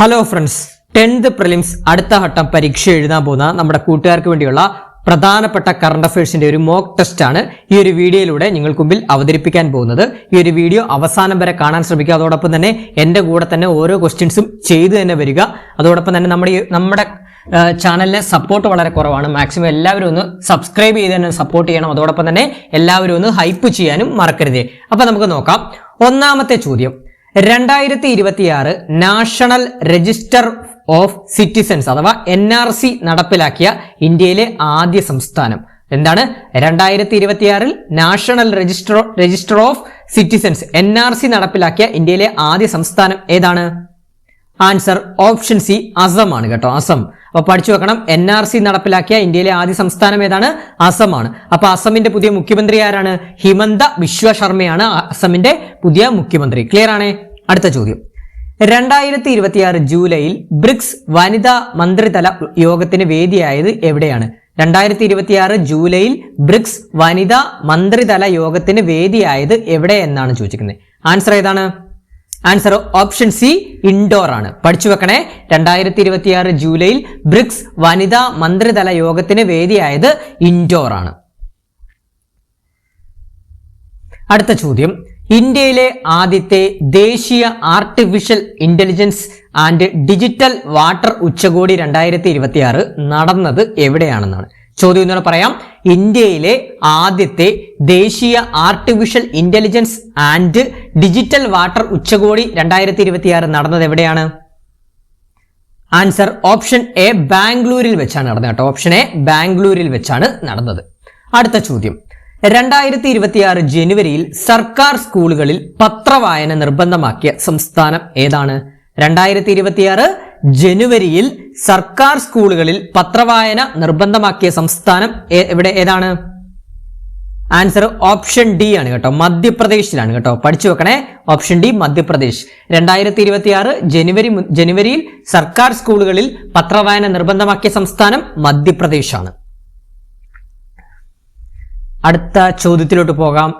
Hello friends, 10th prelims അടുത്ത ഘട്ടം പരീക്ഷ എഴുതാൻ പോകുന്ന നമ്മുടെ കൂട്ടുകാർക്ക് വേണ്ടിയുള്ള പ്രധാനപ്പെട്ട കറണ്ട് അഫയേഴ്സിന്റെ ഒരു മോക്ക് ടെസ്റ്റ് ആണ് ഈ ഒരു വീഡിയോയിലൂടെ നിങ്ങൾക്ക് മുമ്പിൽ അവതരിപ്പിക്കാൻ പോകുന്നത്. ഈ ഒരു വീഡിയോ അവസാനം വരെ കാണാൻ ശ്രമിക്കുക. അതോടൊപ്പം തന്നെ എന്റെ കൂടെ തന്നെ ഓരോ ക്വസ്റ്റ്യൻസും ചെയ്തു തന്നെ വരിക. അതോടൊപ്പം തന്നെ നമ്മുടെ ചാനലിലെ സപ്പോർട്ട് വളരെ കുറവാണ്. മാക്സിമം എല്ലാവരും ഒന്ന് സബ്സ്ക്രൈബ് ചെയ്ത് തന്നെ സപ്പോർട്ട് ചെയ്യണം. അതോടൊപ്പം തന്നെ എല്ലാവരും ഒന്ന് ഹൈപ്പ് ചെയ്യാനും മറക്കരുതേ. അപ്പൊ നമുക്ക് നോക്കാം. ഒന്നാമത്തെ ചോദ്യം, 2026 നാഷണൽ രജിസ്റ്റർ ഓഫ് സിറ്റിസൺസ് അഥവാ NRC നടപ്പിലാക്കിയ ഇന്ത്യയിലെ ആദ്യ സംസ്ഥാനം എന്താണ്? 2026 national register of citizens NRC നടപ്പിലാക്കിയ ഇന്ത്യയിലെ ആദ്യ സംസ്ഥാനം ഏതാണ്? ആൻസർ ഓപ്ഷൻ സി, അസം ആണ് കേട്ടോ. അസം. അപ്പൊ പഠിച്ചു വെക്കണം. NRC നടപ്പിലാക്കിയ ഇന്ത്യയിലെ ആദ്യ സംസ്ഥാനം ഏതാണ്? അസമാണ്. അപ്പൊ അസമിന്റെ പുതിയ മുഖ്യമന്ത്രി ആരാണ്? ഹിമന്ത ബിശ്വ ശർമ്മയാണ് അസമിന്റെ പുതിയ മുഖ്യമന്ത്രി. ക്ലിയർ ആണ്? അടുത്ത ചോദ്യം, 2026 ജൂലൈയിൽ ബ്രിക്സ് വനിതാ മന്ത്രിതല യോഗത്തിന് വേദിയായത് എവിടെയാണ്? 2026 ജൂലൈയിൽ ബ്രിക്സ് വനിതാ മന്ത്രിതല യോഗത്തിന് വേദിയായത് എവിടെ എന്നാണ് ചോദിച്ചിരിക്കുന്നത്. ആൻസർ ഏതാണ്? ആൻസർ ഓപ്ഷൻ സി, ഇൻഡോർ ആണ്. പഠിച്ചു വെക്കണേ. 2026 ജൂലൈയിൽ ബ്രിക്സ് വനിതാ മന്ത്രിതല യോഗത്തിന് വേദിയായത് ഇൻഡോർ ആണ്. അടുത്ത ചോദ്യം, ഇന്ത്യയിലെ ആദ്യത്തെ ദേശീയ artificial intelligence and digital water ഉച്ചകോടി 2026 നടന്നത് എവിടെയാണെന്നാണ് ചോദ്യം. എന്നോട് പറയാം. ഇന്ത്യയിലെ ആദ്യത്തെ ദേശീയ artificial intelligence and digital water ഉച്ചകോടി 2026 നടന്നത് എവിടെയാണ്? ആൻസർ ഓപ്ഷൻ എ, ബാംഗ്ലൂരിൽ വെച്ചാണ് നടന്നത് കേട്ടോ. ഓപ്ഷൻ എ, ബാംഗ്ലൂരിൽ വെച്ചാണ് നടന്നത്. അടുത്ത ചോദ്യം, 2026 ജനുവരിയിൽ സർക്കാർ സ്കൂളുകളിൽ പത്രവായന നിർബന്ധമാക്കിയ സംസ്ഥാനം ഏതാണ്? 2026 ജനുവരിയിൽ സർക്കാർ സ്കൂളുകളിൽ പത്രവായന നിർബന്ധമാക്കിയ സംസ്ഥാനം ഏതാണ്? ആൻസർ ഓപ്ഷൻ ഡി ആണ് കേട്ടോ. മധ്യപ്രദേശിലാണ് കേട്ടോ. പഠിച്ചു വെക്കണേ. Option D, Madhya Pradesh. 2026 ജനുവരിയിൽ സർക്കാർ സ്കൂളുകളിൽ പത്രവായന നിർബന്ധമാക്കിയ സംസ്ഥാനം മധ്യപ്രദേശാണ്. അടുത്ത ചോദ്യത്തിലോട്ട് പോകാം.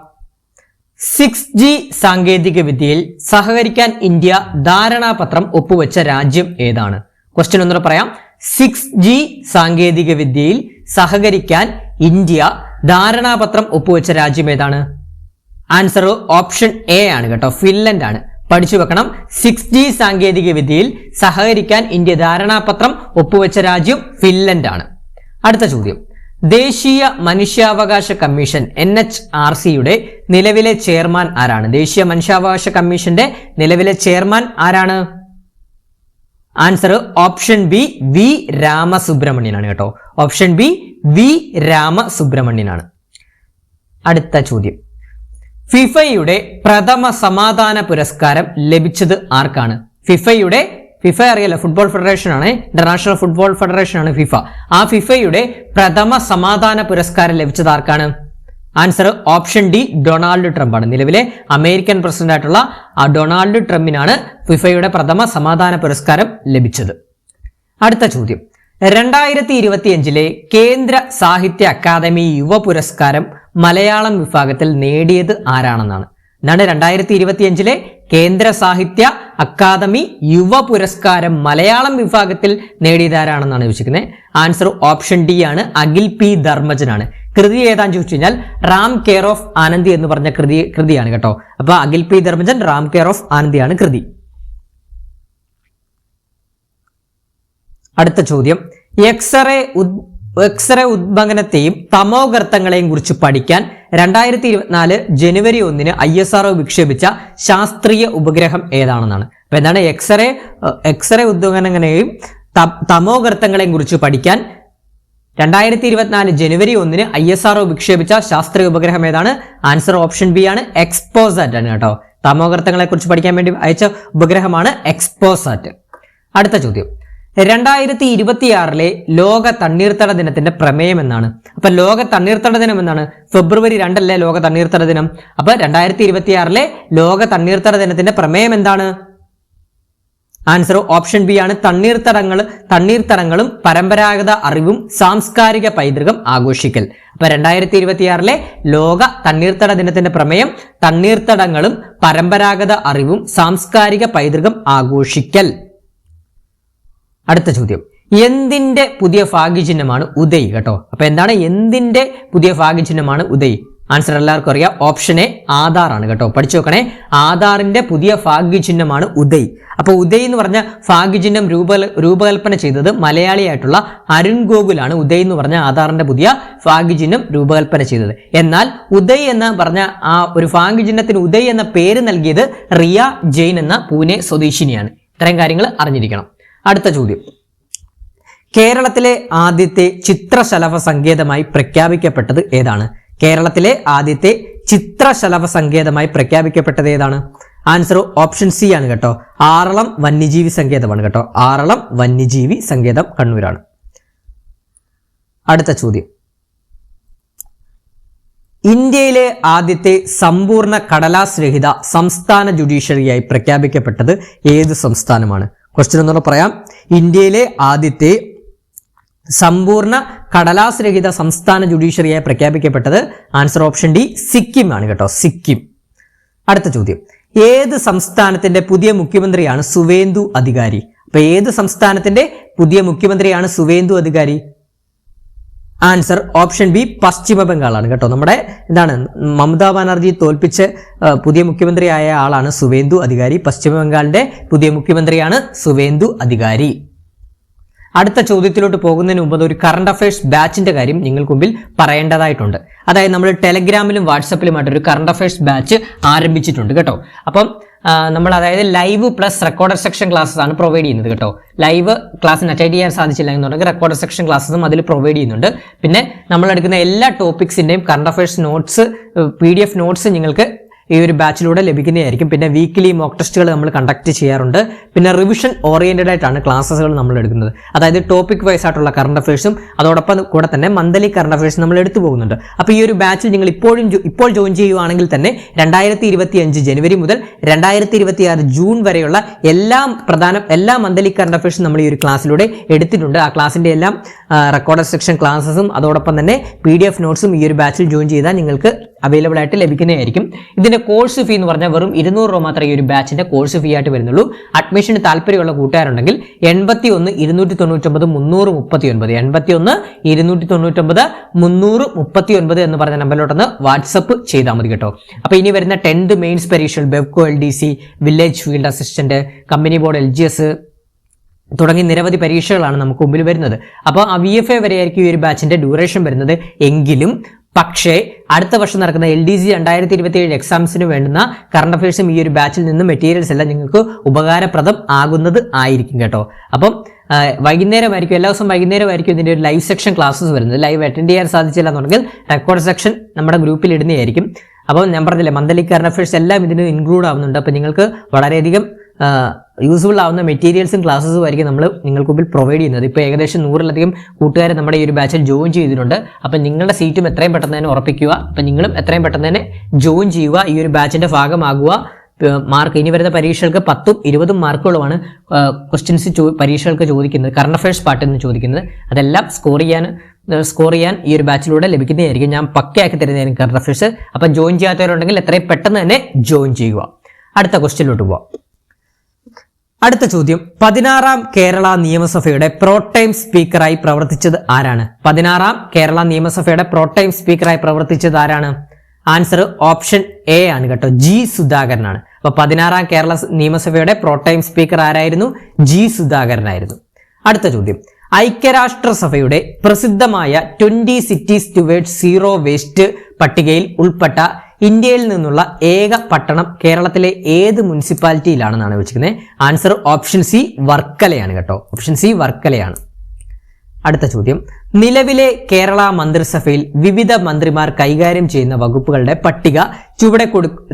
6G സാങ്കേതിക വിദ്യയിൽ സഹകരിക്കാൻ ഇന്ത്യ ധാരണാപത്രം ഒപ്പുവെച്ച രാജ്യം ഏതാണ്? ക്വസ്റ്റ്യൻ ഒന്നുകൂടെ പറയാം. 6G സാങ്കേതിക വിദ്യയിൽ സഹകരിക്കാൻ ഇന്ത്യ ധാരണാപത്രം ഒപ്പുവെച്ച രാജ്യം ഏതാണ്? ആൻസർ ഓപ്ഷൻ എ ആണ് കേട്ടോ. ഫിൻലൻഡ് ആണ്. പഠിച്ചു വെക്കണം. 6G സാങ്കേതിക വിദ്യയിൽ സഹകരിക്കാൻ ഇന്ത്യ ധാരണാപത്രം ഒപ്പുവെച്ച രാജ്യം ഫിൻലൻഡ് ആണ്. അടുത്ത ചോദ്യം, ദേശീയ മനുഷ്യാവകാശ കമ്മീഷൻ NHRCയുടെ നിലവിലെ ചെയർമാൻ ആരാണ്? ദേശീയ മനുഷ്യാവകാശ കമ്മീഷന്റെ നിലവിലെ ചെയർമാൻ ആരാണ്? ആൻസർ ഓപ്ഷൻ ബി, വി രാമസുബ്രഹ്മണ്യനാണ് കേട്ടോ. ഓപ്ഷൻ ബി, വി രാമസുബ്രഹ്മണ്യനാണ്. അടുത്ത ചോദ്യം, ഫിഫയുടെ പ്രഥമ സമാധാന പുരസ്കാരം ലഭിച്ചത് ആർക്കാണ്? ഫിഫ അറിയാലോ, ഫുട്ബോൾ ഫെഡറേഷൻ ആണ്. ഇന്റർനാഷണൽ ഫുട്ബോൾ ഫെഡറേഷൻ ആണ് ഫിഫ. ആ ഫിഫയുടെ പ്രഥമ സമാധാന പുരസ്കാരം ലഭിച്ചത് ആർക്കാണ്? Answer option D, Donald Trump ആണ്. നിലവിലെ അമേരിക്കൻ പ്രസിഡന്റ് ആയിട്ടുള്ള ഡൊണാൾഡ് ട്രംപിനാണ് ഫിഫയുടെ പ്രഥമ സമാധാന പുരസ്കാരം ലഭിച്ചത്. അടുത്ത ചോദ്യം, 2025 കേന്ദ്ര സാഹിത്യ അക്കാദമി യുവ പുരസ്കാരം മലയാളം വിഭാഗത്തിൽ നേടിയത് ആരാണെന്നാണ്? എന്നാണ് 2025 കേന്ദ്ര സാഹിത്യ അക്കാദമി യുവ പുരസ്കാരം മലയാളം വിഭാഗത്തിൽ നേടിയതാരാണെന്നാണ് ചോദിച്ചിരിക്കുന്നത്. ആൻസർ ഓപ്ഷൻ ഡി ആണ്, അഖിൽ പി ധർമ്മജനാണ്. കൃതി ഏതാന്ന് ചോദിച്ചു കഴിഞ്ഞാൽ റാം കെയർ ഓഫ് ആനന്ദി എന്ന് പറഞ്ഞ കൃതിയാണ് കേട്ടോ. അപ്പൊ Akhil P Dharmajan, Ram care of ആനന്ദിയാണ് കൃതി. അടുത്ത ചോദ്യം, എക്സ്റേ ഉദ്ഭവനത്തെയും തമോഗർത്തങ്ങളെയും കുറിച്ച് പഠിക്കാൻ 2024 ജനുവരി 1 ISRO വിക്ഷേപിച്ച ശാസ്ത്രീയ ഉപഗ്രഹം ഏതാണെന്നാണ്? അപ്പൊ എന്താണ്? എക്സ്റേ ഉദ്ഭവനങ്ങളെയും തമോഗർത്തങ്ങളെയും കുറിച്ച് പഠിക്കാൻ 2024 ജനുവരി 1 ISRO വിക്ഷേപിച്ച ശാസ്ത്രീയ ഉപഗ്രഹം ഏതാണ്? ആൻസർ ഓപ്ഷൻ ബി ആണ്, എക്സ്പോസാറ്റ് ആണ് കേട്ടോ. തമോഗർത്തങ്ങളെ കുറിച്ച് പഠിക്കാൻ വേണ്ടി അയച്ച ഉപഗ്രഹമാണ് എക്സ്പോസാറ്റ്. അടുത്ത ചോദ്യം, 2026 ലോക തണ്ണീർത്തട ദിനത്തിന്റെ പ്രമേയം എന്നാണ്? അപ്പൊ ലോക തണ്ണീർത്തട ദിനം എന്നാണ്? ഫെബ്രുവരി 2 ലോക തണ്ണീർത്തട ദിനം. അപ്പൊ 2026 ലോക തണ്ണീർത്തട ദിനത്തിന്റെ പ്രമേയം എന്താണ്? ആൻസർ ഓപ്ഷൻ ബി ആണ്, തണ്ണീർത്തടങ്ങളും പരമ്പരാഗത അറിവും സാംസ്കാരിക പൈതൃകം ആഘോഷിക്കൽ. അപ്പൊ 2026 ലോക തണ്ണീർത്തട ദിനത്തിന്റെ പ്രമേയം തണ്ണീർത്തടങ്ങളും പരമ്പരാഗത അറിവും സാംസ്കാരിക പൈതൃകം ആഘോഷിക്കൽ. അടുത്ത ചോദ്യം, എന്തിന്റെ പുതിയ ഭാഗ്യചിഹ്നമാണ് ഉദയ് കേട്ടോ. അപ്പൊ എന്താണ് എന്തിന്റെ പുതിയ ഭാഗ്യചിഹ്നമാണ് ഉദയ്? ആൻസർ എല്ലാവർക്കും അറിയാം. ഓപ്ഷൻ എ ആധാർ ആണ് കേട്ടോ. പഠിച്ചു നോക്കണേ. ആധാറിന്റെ പുതിയ ഭാഗ്യചിഹ്നമാണ് ഉദയ്. അപ്പൊ ഉദയ് എന്ന് പറഞ്ഞ ഭാഗ്യചിഹ്നം രൂപകൽപ്പന ചെയ്തത് മലയാളിയായിട്ടുള്ള അരുൺ ഗോകുലാണ് ഉദയ് എന്ന് പറഞ്ഞ ആധാറിന്റെ പുതിയ ഭാഗ്യചിഹ്നം രൂപകൽപ്പന ചെയ്തത്. എന്നാൽ ഉദയ് എന്ന് പറഞ്ഞ ആ ഒരു ഭാഗ്യചിഹ്നത്തിന് ഉദയ് എന്ന പേര് നൽകിയത് റിയ ജെയിൻ എന്ന പൂനെ സ്വദേശിനിയാണ്. ഇത്രയും കാര്യങ്ങൾ അറിഞ്ഞിരിക്കണം. അടുത്ത ചോദ്യം, കേരളത്തിലെ ആദ്യത്തെ ചിത്രശലഭ സങ്കേതമായി പ്രഖ്യാപിക്കപ്പെട്ടത് ഏതാണ്? കേരളത്തിലെ ആദ്യത്തെ ചിത്രശലഭ സങ്കേതമായി പ്രഖ്യാപിക്കപ്പെട്ടത് ഏതാണ്? ആൻസർ ഓപ്ഷൻ സി ആണ് കേട്ടോ. ആറളം വന്യജീവി സങ്കേതമാണ് കേട്ടോ. ആറളം വന്യജീവി സങ്കേതം കണ്ണൂരാണ്. അടുത്ത ചോദ്യം, ഇന്ത്യയിലെ ആദ്യത്തെ സമ്പൂർണ്ണ കടലാസ് രഹിത സംസ്ഥാന ജുഡീഷ്യറിയായി പ്രഖ്യാപിക്കപ്പെട്ടത് ഏത് സംസ്ഥാനമാണ്? ക്വസ്റ്റ്യൻ ഒന്നുകൂടെ പറയാം. ഇന്ത്യയിലെ ആദ്യത്തെ സമ്പൂർണ്ണ കടലാസ് രഹിത സംസ്ഥാന ജുഡീഷ്യറിയായി പ്രഖ്യാപിക്കപ്പെട്ടത് ആൻസർ ഓപ്ഷൻ ഡി സിക്കിം ആണ് കേട്ടോ. സിക്കിം. അടുത്ത ചോദ്യം, ഏത് സംസ്ഥാനത്തിന്റെ പുതിയ മുഖ്യമന്ത്രിയാണ് സുവേന്ദു അധികാരി? അപ്പൊ ഏത് സംസ്ഥാനത്തിന്റെ പുതിയ മുഖ്യമന്ത്രിയാണ് സുവേന്ദു അധികാരി? ആൻസർ ഓപ്ഷൻ ബി പശ്ചിമ ബംഗാളാണ് കേട്ടോ. നമ്മുടെ എന്താണ് മമതാ ബാനർജി തോൽപ്പിച്ച് പുതിയ മുഖ്യമന്ത്രിയായ ആളാണ് സുവേന്ദു അധികാരി. പശ്ചിമ ബംഗാളിന്റെ പുതിയ മുഖ്യമന്ത്രിയാണ് സുവേന്ദു അധികാരി. അടുത്ത ചോദ്യത്തിലോട്ട് പോകുന്നതിന് മുമ്പ് ഒരു കറണ്ട് അഫയേഴ്സ് ബാച്ചിന്റെ കാര്യം നിങ്ങൾക്ക് മുമ്പിൽ പറയേണ്ടതായിട്ടുണ്ട്. അതായത് നമ്മൾ ടെലഗ്രാമിലും വാട്സപ്പിലുമായിട്ട് ഒരു കറണ്ട് അഫയേഴ്സ് ബാച്ച് ആരംഭിച്ചിട്ടുണ്ട് കേട്ടോ. അപ്പം നമ്മൾ അതായത് live plus recorded section classes ആണ് പ്രൊവൈഡ് ചെയ്യുന്നത് കേട്ടോ. ലൈവ് ക്ലാസ്സിന് അറ്റൻഡ് ചെയ്യാൻ സാധിച്ചില്ല എന്നുണ്ടെങ്കിൽ റെക്കോർഡഡ് സെക്ഷൻ ക്ലാസ്സസും അതിൽ പ്രൊവൈഡ് ചെയ്യുന്നുണ്ട്. പിന്നെ നമ്മൾ എടുക്കുന്ന എല്ലാ ടോപ്പിക്സിന്റെയും current affairs notes PDF notes നിങ്ങൾക്ക് ഈ ഒരു ബാച്ചിലൂടെ ലഭിക്കുന്നതായിരിക്കും. പിന്നെ വീക്കിലി മോക്ക് ടെസ്റ്റുകൾ നമ്മൾ കണ്ടക്ട് ചെയ്യാറുണ്ട്. പിന്നെ റിവിഷൻ ഓറിയന്റഡ് ആയിട്ടാണ് ക്ലാസ്സുകൾ നമ്മൾ എടുക്കുന്നത്. അതായത് ടോപ്പിക് വൈസ് ആയിട്ടുള്ള കറണ്ട് അഫയേഴ്സും അതോടൊപ്പം കൂടെ തന്നെ മന്ത്ലി കറണ്ട് അഫയേഴ്സ് നമ്മൾ എടുത്തു പോകുന്നുണ്ട്. അപ്പോൾ ഈ ഒരു ബാച്ചിൽ നിങ്ങൾ ഇപ്പോൾ ജോയിൻ ചെയ്യുകയാണെങ്കിൽ തന്നെ 2025 ജനുവരി മുതൽ 2026 ജൂൺ വരെയുള്ള എല്ലാ മന്ത്ലി കറണ്ട് അഫയേഴ്സും നമ്മൾ ഈ ഒരു ക്ലാസ്സിലൂടെ എടുത്തിട്ടുണ്ട്. ആ ക്ലാസ്സിന്റെ എല്ലാം റെക്കോർഡഡ് സെക്ഷൻ ക്ലാസ്സസും അതോടൊപ്പം തന്നെ PDF നോട്ട്സും ഈ ഒരു ബാച്ചിൽ ജോയിൻ ചെയ്താൽ നിങ്ങൾക്ക് അവൈലബിൾ ആയിട്ട് ലഭിക്കുന്നതായിരിക്കും. ഇതിന്റെ കോഴ്സ് ഫീ എന്ന് പറഞ്ഞാൽ വെറും 200 രൂപ മാത്രമേ ഈ ഒരു ബാച്ചിന്റെ കോഴ്സ് ഫീ ആയിട്ട് വരുന്നുള്ളൂ. അഡ്മിഷന് താല്പര്യമുള്ള കൂട്ടുകാരുണ്ടെങ്കിൽ 81 299 339 81 299 339 എന്ന് പറഞ്ഞ നമ്പറിലോട്ടൊന്ന് വാട്സപ്പ് ചെയ്താൽ മതി കേട്ടോ. അപ്പൊ ഇനി വരുന്ന 10th മെയിൻസ് പരീക്ഷകൾ Bevco LDC, village field assistant, company board LGS തുടങ്ങി നിരവധി പരീക്ഷകളാണ് നമുക്ക് മുമ്പിൽ വരുന്നത്. അപ്പോൾ ആ VFA വരെയായിരിക്കും ഈ ഒരു ബാച്ചിന്റെ ഡ്യൂറേഷൻ വരുന്നത്. എങ്കിലും പക്ഷേ അടുത്ത വർഷം നടക്കുന്ന LDC 2027 എക്സാംസിന് വേണ്ടുന്ന കറണ്ട് അഫയേഴ്സും ഈ ഒരു ബാച്ചിൽ നിന്ന് മെറ്റീരിയൽസ് എല്ലാം നിങ്ങൾക്ക് ഉപകാരപ്രദം ആകുന്നത് ആയിരിക്കും കേട്ടോ. അപ്പം വൈകുന്നേരമായിരിക്കും, എല്ലാ ദിവസവും വൈകുന്നേരമായിരിക്കും ഇതിന്റെ ഒരു ലൈവ് സെക്ഷൻ ക്ലാസ്സസ് വരുന്നത്. ലൈവ് അറ്റൻഡ് ചെയ്യാൻ സാധിച്ചില്ല എന്നുണ്ടെങ്കിൽ റെക്കോർഡ് സെക്ഷൻ നമ്മുടെ ഗ്രൂപ്പിൽ ഇടുന്നതായിരിക്കും. അപ്പോൾ ഞാൻ പറഞ്ഞില്ലേ മന്ത്ലി കറണ്ട് അഫയേഴ്സ് എല്ലാം ഇതിന് ഇൻക്ലൂഡ് ആവുന്നുണ്ട്. അപ്പോൾ നിങ്ങൾക്ക് വളരെയധികം യൂസ്ഫുൾ ആവുന്ന മെറ്റീരിയൽസും ക്ലാസ്സസും ആയിരിക്കും നമ്മൾ നിങ്ങൾക്ക് മുമ്പിൽ പ്രൊവൈഡ് ചെയ്യുന്നത്. ഇപ്പോൾ ഏകദേശം 100-ലധികം കൂട്ടുകാർ നമ്മുടെ ഈ ഒരു ബാച്ചിൽ ജോയിൻ ചെയ്തിട്ടുണ്ട്. അപ്പം നിങ്ങളുടെ സീറ്റും എത്രയും പെട്ടെന്ന് തന്നെ ഉറപ്പിക്കുക. അപ്പം നിങ്ങളും എത്രയും പെട്ടെന്ന് തന്നെ ജോയിൻ ചെയ്യുക, ഈ ഒരു ബാച്ചിന്റെ ഭാഗമാകുക. മാർക്ക് ഇനി വരുന്ന പരീക്ഷകൾക്ക് 10ഉം 20ഉം മാർക്കുകളുമാണ് ക്വസ്റ്റ്യൻസ് പരീക്ഷകൾക്ക് ചോദിക്കുന്നത്, കറണ്ട് അഫയേഴ്സ് പാർട്ടിൽ നിന്ന് ചോദിക്കുന്നത്. അതെല്ലാം സ്കോർ ചെയ്യാൻ ഈ ഒരു ബാച്ചിലൂടെ ലഭിക്കുന്നതായിരിക്കും. ഞാൻ പക്കയാക്കി തരുന്നതായിരിക്കും കറണ്ട് അഫയേഴ്സ്. അപ്പം ജോയിൻ ചെയ്യാത്തവരുണ്ടെങ്കിൽ എത്രയും പെട്ടെന്ന് തന്നെ ജോയിൻ ചെയ്യുക. അടുത്ത ക്വസ്റ്റ്യനിലോട്ട് പോവാം. അടുത്ത ചോദ്യം, 16ാം കേരള നിയമസഭയുടെ പ്രോടൈം സ്പീക്കറായി പ്രവർത്തിച്ചത് ആരാണ്? 16ാം കേരള നിയമസഭയുടെ പ്രോടൈം സ്പീക്കറായി പ്രവർത്തിച്ചത് ആരാണ്? ആൻസർ ഓപ്ഷൻ എ ആണ് കേട്ടോ, G സുധാകരനാണ്. അപ്പൊ 16ാം കേരള നിയമസഭയുടെ പ്രോടൈം സ്പീക്കർ ആരായിരുന്നു? G സുധാകരനായിരുന്നു. അടുത്ത ചോദ്യം, ഐക്യരാഷ്ട്രസഭയുടെ പ്രസിദ്ധമായ 20 സിറ്റീസ് ടുവേർഡ്സ് സീറോ വേസ്റ്റ് പട്ടികയിൽ ഉൾപ്പെട്ട ഇന്ത്യയിൽ നിന്നുള്ള ഏക പട്ടണം കേരളത്തിലെ ഏത് മുനിസിപ്പാലിറ്റിയിലാണെന്നാണ് വെച്ചിരിക്കുന്നത്. ആൻസർ ഓപ്ഷൻ സി വർക്കലയാണ് കേട്ടോ. ഓപ്ഷൻ സി വർക്കലയാണ്. അടുത്ത ചോദ്യം, നിലവിലെ കേരള മന്ത്രിസഭയിൽ വിവിധ മന്ത്രിമാർ കൈകാര്യം ചെയ്യുന്ന വകുപ്പുകളുടെ പട്ടിക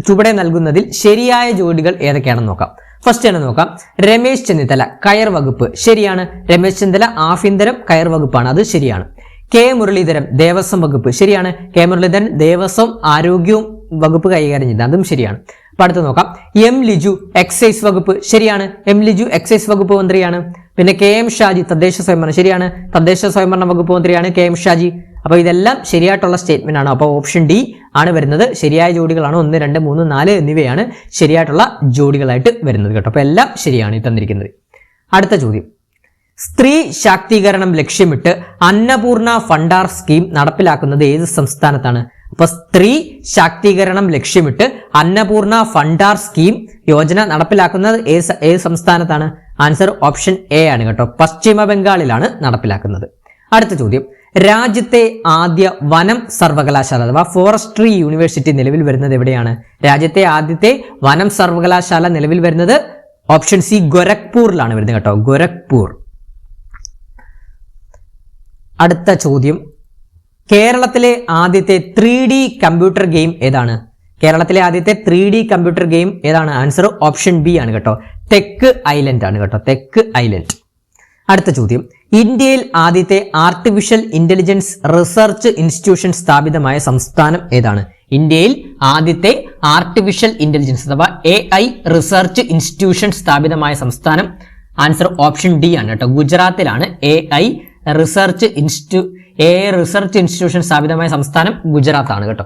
ചുവടെ നൽകുന്നതിൽ ശരിയായ ജോഡികൾ ഏതൊക്കെയാണെന്ന് നോക്കാം. ഫസ്റ്റ് ആണ് നോക്കാം. രമേശ് ചെന്നിത്തല കയർ വകുപ്പ് ശരിയാണ്. രമേശ് ചെന്നിത്തല ആഭ്യന്തരം കയർ വകുപ്പാണ്, അത് ശരിയാണ്. കെ മുരളീധരൻ ദേവസ്വം വകുപ്പ് ശരിയാണ്. കെ മുരളീധരൻ ദേവസ്വം ആരോഗ്യവും വകുപ്പ് കൈകാര്യം ചെയ്യുന്നത്, അതും ശരിയാണ്. അപ്പൊ അടുത്ത് നോക്കാം. എം ലിജു എക്സൈസ് വകുപ്പ് ശരിയാണ്. എം ലിജു എക്സൈസ് വകുപ്പ് മന്ത്രിയാണ്. പിന്നെ KM ഷാജി തദ്ദേശ സ്വയംഭരണം ശരിയാണ്. തദ്ദേശ സ്വയംഭരണ വകുപ്പ് മന്ത്രിയാണ് KM ഷാജി. അപ്പൊ ഇതെല്ലാം ശരിയായിട്ടുള്ള സ്റ്റേറ്റ്മെന്റ് ആണ്. അപ്പോൾ ഓപ്ഷൻ ഡി ആണ് വരുന്നത്. ശരിയായ ജോഡികളാണ് 1, 2, 3, 4 എന്നിവയാണ് ശരിയായിട്ടുള്ള ജോഡികളായിട്ട് വരുന്നത് കേട്ടോ. അപ്പൊ എല്ലാം ശരിയാണ് ഈ തന്നിരിക്കുന്നത്. അടുത്ത ചോദ്യം, സ്ത്രീ ശാക്തീകരണം ലക്ഷ്യമിട്ട് അന്നപൂർണ ഫണ്ടാർ സ്കീം നടപ്പിലാക്കുന്നത് ഏത് സംസ്ഥാനത്താണ്? അപ്പൊ സ്ത്രീ ശാക്തീകരണം ലക്ഷ്യമിട്ട് അന്നപൂർണ ഫണ്ടാർ സ്കീം യോജന നടപ്പിലാക്കുന്നത് ഏത് സംസ്ഥാനത്താണ്? ആൻസർ ഓപ്ഷൻ എ ആണ് കേട്ടോ. പശ്ചിമ ബംഗാളിലാണ് നടപ്പിലാക്കുന്നത്. അടുത്ത ചോദ്യം, രാജ്യത്തെ ആദ്യ വനം സർവകലാശാല അഥവാ ഫോറസ്ട്രി യൂണിവേഴ്സിറ്റി നിലവിൽ വരുന്നത് എവിടെയാണ്? രാജ്യത്തെ ആദ്യത്തെ വനം സർവകലാശാല നിലവിൽ വരുന്നത് ഓപ്ഷൻ സി ഗോരഖ്പൂരിലാണ് വരുന്നത് കേട്ടോ. ഗോരഖ്പൂർ. അടുത്ത ചോദ്യം, കേരളത്തിലെ ആദ്യത്തെ 3D കമ്പ്യൂട്ടർ ഗെയിം ഏതാണ്? കേരളത്തിലെ ആദ്യത്തെ 3D കമ്പ്യൂട്ടർ ഗെയിം ഏതാണ്? ആൻസർ ഓപ്ഷൻ ബി ആണ് കേട്ടോ. തെക്ക് ഐലൻഡ് ആണ് കേട്ടോ. തെക്ക് ഐലൻഡ്. അടുത്ത ചോദ്യം, ഇന്ത്യയിൽ ആദ്യത്തെ ആർട്ടിഫിഷ്യൽ ഇന്റലിജൻസ് റിസർച്ച് ഇൻസ്റ്റിറ്റ്യൂഷൻ സ്ഥാപിതമായ സംസ്ഥാനം ഏതാണ്? ഇന്ത്യയിൽ ആദ്യത്തെ ആർട്ടിഫിഷ്യൽ ഇന്റലിജൻസ് അഥവാ AI റിസർച്ച് ഇൻസ്റ്റിറ്റ്യൂഷൻ സ്ഥാപിതമായ സംസ്ഥാനം ആൻസർ ഓപ്ഷൻ ഡി ആണ് കേട്ടോ. ഗുജറാത്തിലാണ് AI റിസർച്ച് ഇൻസ്റ്റിറ്റ്യൂഷൻ സ്ഥാപിതമായ സംസ്ഥാനം ഗുജറാത്താണ് കേട്ടോ.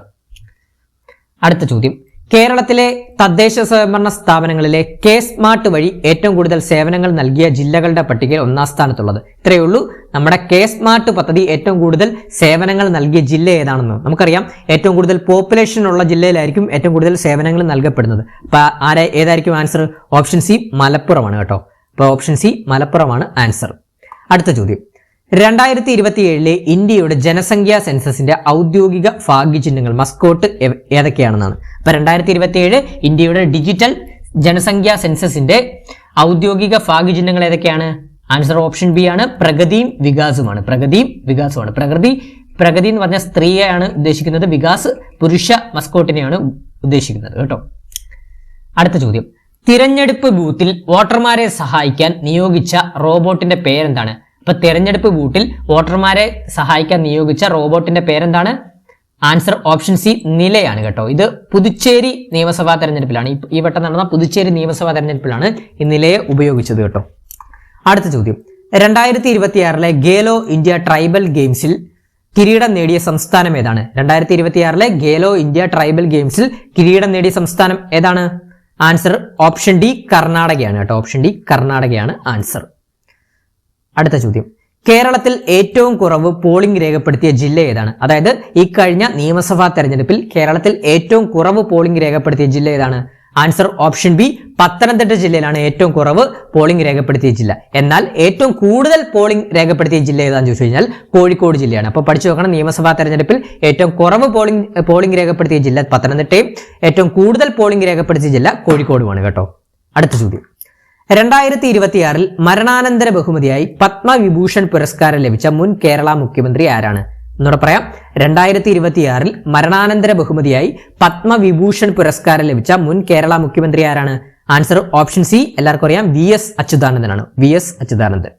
അടുത്ത ചോദ്യം, കേരളത്തിലെ തദ്ദേശ സ്വയംഭരണ സ്ഥാപനങ്ങളിലെ കെ സ്മാർട്ട് വഴി ഏറ്റവും കൂടുതൽ സേവനങ്ങൾ നൽകിയ ജില്ലകളുടെ പട്ടികയിൽ 1ാം സ്ഥാനത്തുള്ളത്. ഇത്രയേ ഉള്ളൂ. നമ്മുടെ കെ സ്മാർട്ട് പദ്ധതി ഏറ്റവും കൂടുതൽ സേവനങ്ങൾ നൽകിയ ജില്ല ഏതാണെന്ന് നമുക്കറിയാം. ഏറ്റവും കൂടുതൽ പോപ്പുലേഷൻ ഉള്ള ജില്ലയിലായിരിക്കും ഏറ്റവും കൂടുതൽ സേവനങ്ങൾ നൽകപ്പെടുന്നത്. അപ്പൊ ഏതായിരിക്കും ആൻസർ? ഓപ്ഷൻ സി മലപ്പുറമാണ് കേട്ടോ. അപ്പൊ ഓപ്ഷൻ സി മലപ്പുറമാണ് ആൻസർ. അടുത്ത ചോദ്യം, 2027 ഇന്ത്യയുടെ ജനസംഖ്യാ സെൻസസിന്റെ ഔദ്യോഗിക ഭാഗ്യചിഹ്നങ്ങൾ മസ്കോട്ട് ഏതൊക്കെയാണെന്നാണ്. അപ്പൊ 2027 ഇന്ത്യയുടെ ഡിജിറ്റൽ ജനസംഖ്യാ സെൻസസിന്റെ ഔദ്യോഗിക ഭാഗ്യചിഹ്നങ്ങൾ ഏതൊക്കെയാണ്? ആൻസർ ഓപ്ഷൻ ബി ആണ്. പ്രഗതിയും വികാസുമാണ്. പ്രഗതിയും വികാസമാണ്. പ്രഗതി എന്ന് പറഞ്ഞ സ്ത്രീയെയാണ് ഉദ്ദേശിക്കുന്നത്. വികാസ് പുരുഷ മസ്കോട്ടിനെയാണ് ഉദ്ദേശിക്കുന്നത് കേട്ടോ. അടുത്ത ചോദ്യം, തിരഞ്ഞെടുപ്പ് ബൂത്തിൽ വോട്ടർമാരെ സഹായിക്കാൻ നിയോഗിച്ച റോബോട്ടിന്റെ പേരെന്താണ്? അപ്പൊ തെരഞ്ഞെടുപ്പ് ബൂത്തിൽ വോട്ടർമാരെ സഹായിക്കാൻ നിയോഗിച്ച റോബോട്ടിന്റെ പേരെന്താണ്? ആൻസർ ഓപ്ഷൻ സി നിലയാണ് കേട്ടോ. ഇത് പുതുച്ചേരി നിയമസഭാ തെരഞ്ഞെടുപ്പിലാണ്, ഈ വട്ടം നടന്ന പുതുച്ചേരി നിയമസഭാ തെരഞ്ഞെടുപ്പിലാണ് ഈ നിലയെ ഉപയോഗിച്ചത് കേട്ടോ. അടുത്ത ചോദ്യം, 2026 ഗേലോ ഇന്ത്യ ട്രൈബൽ ഗെയിംസിൽ കിരീടം നേടിയ സംസ്ഥാനം ഏതാണ്? 2026 ഗേലോ ഇന്ത്യ ട്രൈബൽ ഗെയിംസിൽ കിരീടം നേടിയ സംസ്ഥാനം ഏതാണ്? ആൻസർ ഓപ്ഷൻ ഡി കർണാടകയാണ് കേട്ടോ. ഓപ്ഷൻ ഡി കർണാടകയാണ് ആൻസർ. അടുത്ത ചോദ്യം, കേരളത്തിൽ ഏറ്റവും കുറവ് പോളിംഗ് രേഖപ്പെടുത്തിയ ജില്ല ഏതാണ്? അതായത് ഈ കഴിഞ്ഞ നിയമസഭാ തെരഞ്ഞെടുപ്പിൽ കേരളത്തിൽ ഏറ്റവും കുറവ് പോളിംഗ് രേഖപ്പെടുത്തിയ ജില്ല ഏതാണ്? ആൻസർ ഓപ്ഷൻ ബി പത്തനംതിട്ട ജില്ലയിലാണ് ഏറ്റവും കുറവ് പോളിംഗ് രേഖപ്പെടുത്തിയ ജില്ല. എന്നാൽ ഏറ്റവും കൂടുതൽ പോളിംഗ് രേഖപ്പെടുത്തിയ ജില്ല ഏതാണെന്ന് ചോദിച്ചു കഴിഞ്ഞാൽ കോഴിക്കോട് ജില്ലയാണ്. അപ്പോൾ പഠിച്ചു നോക്കണം, നിയമസഭാ തെരഞ്ഞെടുപ്പിൽ ഏറ്റവും കുറവ് പോളിംഗ് രേഖപ്പെടുത്തിയ ജില്ല പത്തനംതിട്ടയും ഏറ്റവും കൂടുതൽ പോളിംഗ് രേഖപ്പെടുത്തിയ ജില്ല കോഴിക്കോടുമാണ് കേട്ടോ. അടുത്ത ചോദ്യം, 2026 മരണാനന്തര ബഹുമതിയായി പത്മവിഭൂഷൺ പുരസ്കാരം ലഭിച്ച മുൻ കേരള മുഖ്യമന്ത്രി ആരാണ്? എന്നോട് പറയാം. 2026 മരണാനന്തര ബഹുമതിയായി പത്മവിഭൂഷൺ പുരസ്കാരം ലഭിച്ച മുൻ കേരള മുഖ്യമന്ത്രി ആരാണ്? ആൻസർ ഓപ്ഷൻ സി എല്ലാവർക്കും അറിയാം, VS അച്യുതാനന്ദനാണ്. VS അച്യുതാനന്ദൻ.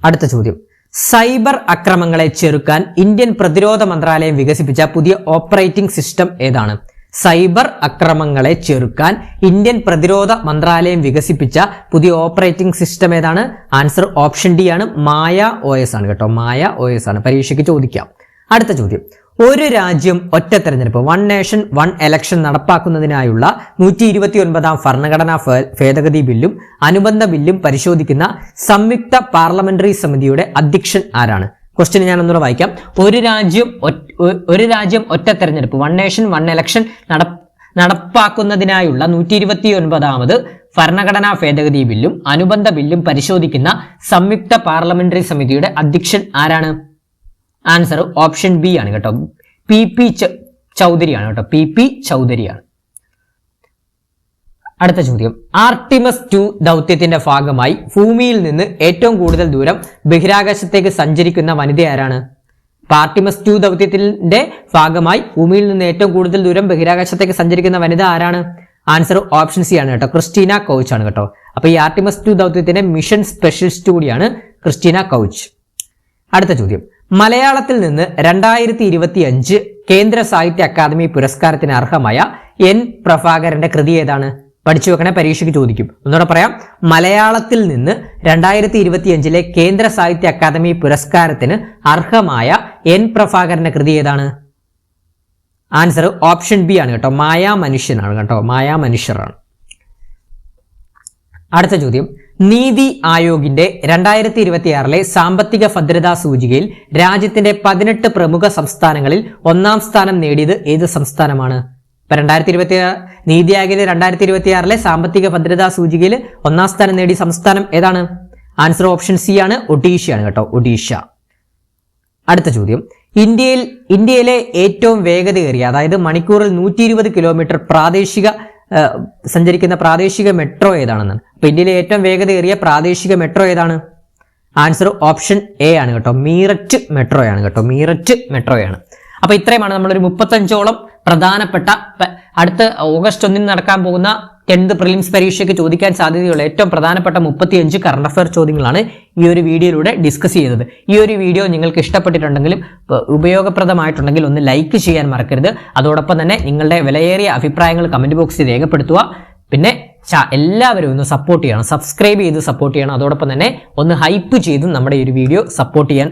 അടുത്ത ചോദ്യം, സൈബർ അക്രമങ്ങളെ ചെറുക്കാൻ ഇന്ത്യൻ പ്രതിരോധ മന്ത്രാലയം വികസിപ്പിച്ച പുതിയ ഓപ്പറേറ്റിംഗ് സിസ്റ്റം ഏതാണ്? സൈബർ അക്രമങ്ങളെ ചെറുക്കാൻ ഇന്ത്യൻ പ്രതിരോധ മന്ത്രാലയം വികസിപ്പിച്ച പുതിയ ഓപ്പറേറ്റിംഗ് സിസ്റ്റം ഏതാണ്? ആൻസർ ഓപ്ഷൻ ഡി ആണ്, മായ OS ആണ് കേട്ടോ. മായ OS ആണ്. പരീക്ഷയ്ക്ക് ചോദിക്കാം. അടുത്ത ചോദ്യം, ഒരു രാജ്യം ഒറ്റ തെരഞ്ഞെടുപ്പ് 1 നേഷൻ 1 ഇലക്ഷൻ നടപ്പാക്കുന്നതിനായുള്ള 129ാം ഭരണഘടനാ ഭേദഗതി ബില്ലും അനുബന്ധ ബില്ലും പരിശോധിക്കുന്ന സംയുക്ത പാർലമെന്ററി സമിതിയുടെ അധ്യക്ഷൻ ആരാണ്? ക്വസ്റ്റ്യൻ ഞാൻ ഒന്നുകൂടെ വായിക്കാം. ഒരു രാജ്യം ഒറ്റ തെരഞ്ഞെടുപ്പ് 1 നേഷൻ 1 ഇലക്ഷൻ നടപ്പാക്കുന്നതിനായുള്ള 129ാമത് ഭരണഘടനാ ഭേദഗതി ബില്ലും അനുബന്ധ ബില്ലും പരിശോധിക്കുന്ന സംയുക്ത പാർലമെന്ററി സമിതിയുടെ അധ്യക്ഷൻ ആരാണ്? ആൻസർ ഓപ്ഷൻ ബി ആണ് കേട്ടോ. PP ചൗധരിയാണ് കേട്ടോ. PP ചൗധരിയാണ്. അടുത്ത ചോദ്യം, ആർട്ടിമസ് 2 ദൗത്യത്തിന്റെ ഭാഗമായി ഭൂമിയിൽ നിന്ന് ഏറ്റവും കൂടുതൽ ദൂരം ബഹിരാകാശത്തേക്ക് സഞ്ചരിക്കുന്ന വനിത ആരാണ്? ആർട്ടിമസ് 2 ദൗത്യത്തിന്റെ ഭാഗമായി ഭൂമിയിൽ നിന്ന് ഏറ്റവും കൂടുതൽ ദൂരം ബഹിരാകാശത്തേക്ക് സഞ്ചരിക്കുന്ന വനിത ആരാണ്? ആൻസർ ഓപ്ഷൻ സി ആണ് കേട്ടോ. ക്രിസ്റ്റീന കൗച്ച് ആണ് കേട്ടോ. അപ്പൊ ഈ ആർട്ടിമസ് 2 ദൗത്യത്തിന്റെ മിഷൻ സ്പെഷ്യലിസ്റ്റ് കൂടിയാണ് ക്രിസ്റ്റീന കൗച്ച്. അടുത്ത ചോദ്യം, മലയാളത്തിൽ നിന്ന് 2025 കേന്ദ്ര സാഹിത്യ അക്കാദമി പുരസ്കാരത്തിന് അർഹമായ N പ്രഭാകരന്റെ കൃതി ഏതാണ്? പഠിച്ചു വെക്കണേ, പരീക്ഷയ്ക്ക് ചോദിക്കും. ഒന്നുകൂടെ പറയാം, മലയാളത്തിൽ നിന്ന് 2025 കേന്ദ്ര സാഹിത്യ അക്കാദമി പുരസ്കാരത്തിന് അർഹമായ N പ്രഭാകരന്റെ കൃതി ഏതാണ്? ആൻസർ ഓപ്ഷൻ ബി ആണ് കേട്ടോ. മായാ മനുഷ്യനാണ് കേട്ടോ. മായാ മനുഷ്യരാണ്. അടുത്ത ചോദ്യം, നീതി ആയോഗിന്റെ 2026 സാമ്പത്തിക ഭദ്രതാ സൂചികയിൽ രാജ്യത്തിന്റെ 18 പ്രമുഖ സംസ്ഥാനങ്ങളിൽ 1-ാം സ്ഥാനം നേടിയത് ഏത് സംസ്ഥാനമാണ്? ഇപ്പൊ 2026 നീതി ആയോഗിന്റെ 2026 സാമ്പത്തിക ഭദ്രതാ സൂചികയിൽ 1-ാം സ്ഥാനം നേടിയ സംസ്ഥാനം ഏതാണ്? ആൻസർ ഓപ്ഷൻ സി ആണ്, ഒഡീഷയാണ് കേട്ടോ, ഒഡീഷ. അടുത്ത ചോദ്യം, ഇന്ത്യയിലെ ഏറ്റവും വേഗതയേറിയ, അതായത് മണിക്കൂറിൽ 120 കിലോമീറ്റർ സഞ്ചരിക്കുന്ന പ്രാദേശിക മെട്രോ ഏതാണെന്നാണ്. അപ്പൊ ഇന്ത്യയിലെ ഏറ്റവും വേഗതയേറിയ പ്രാദേശിക മെട്രോ ഏതാണ്? ആൻസർ ഓപ്ഷൻ എ ആണ് കേട്ടോ, മീററ്റ് മെട്രോയാണ് കേട്ടോ, മീററ്റ് മെട്രോയാണ്. അപ്പൊ ഇത്രയുമാണ് നമ്മളൊരു 35ഓളം പ്രധാനപ്പെട്ട അടുത്ത ഓഗസ്റ്റ് 1 നടക്കാൻ പോകുന്ന 10th പ്രിലിംസ് പരീക്ഷയ്ക്ക് ചോദിക്കാൻ സാധ്യതയുള്ള ഏറ്റവും പ്രധാനപ്പെട്ട 35 കറണ്ട് അഫയർ ചോദ്യങ്ങളാണ് ഈ ഒരു വീഡിയോയിലൂടെ ഡിസ്കസ് ചെയ്തത്. ഈ ഒരു വീഡിയോ നിങ്ങൾക്ക് ഇഷ്ടപ്പെട്ടിട്ടുണ്ടെങ്കിലും ഉപയോഗപ്രദമായിട്ടുണ്ടെങ്കിൽ ഒന്ന് ലൈക്ക് ചെയ്യാൻ മറക്കരുത്. അതോടൊപ്പം തന്നെ നിങ്ങളുടെ വിലയേറിയ അഭിപ്രായങ്ങൾ കമന്റ് ബോക്സിൽ രേഖപ്പെടുത്തുക. പിന്നെ എല്ലാവരും ഒന്ന് സപ്പോർട്ട് ചെയ്യണം, സബ്സ്ക്രൈബ് ചെയ്ത് സപ്പോർട്ട് ചെയ്യണം. അതോടൊപ്പം തന്നെ ഒന്ന് ഹൈപ്പ് ചെയ്ത് നമ്മുടെ ഈ ഒരു വീഡിയോ സപ്പോർട്ട് ചെയ്യാൻ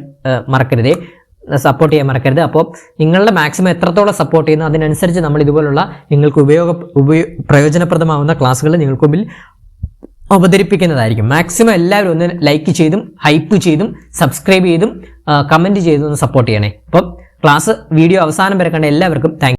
മറക്കരുത്. അപ്പോൾ നിങ്ങളുടെ മാക്സിമം എത്രത്തോളം സപ്പോർട്ട് ചെയ്യുന്നു അതിനനുസരിച്ച് നമ്മൾ ഇതുപോലുള്ള നിങ്ങൾക്ക് പ്രയോജനപ്രദമാവുന്ന ക്ലാസ്സുകൾ നിങ്ങൾക്ക് മുമ്പിൽ അവതരിപ്പിക്കുന്നതായിരിക്കും. മാക്സിമം എല്ലാവരും ഒന്ന് ലൈക്ക് ചെയ്തും ഹൈപ്പ് ചെയ്തും സബ്സ്ക്രൈബ് ചെയ്തും കമന്റ് ചെയ്തും ഒന്ന് സപ്പോർട്ട് ചെയ്യണേ. അപ്പം വീഡിയോ അവസാനം വരെ കണ്ട എല്ലാവർക്കും താങ്ക്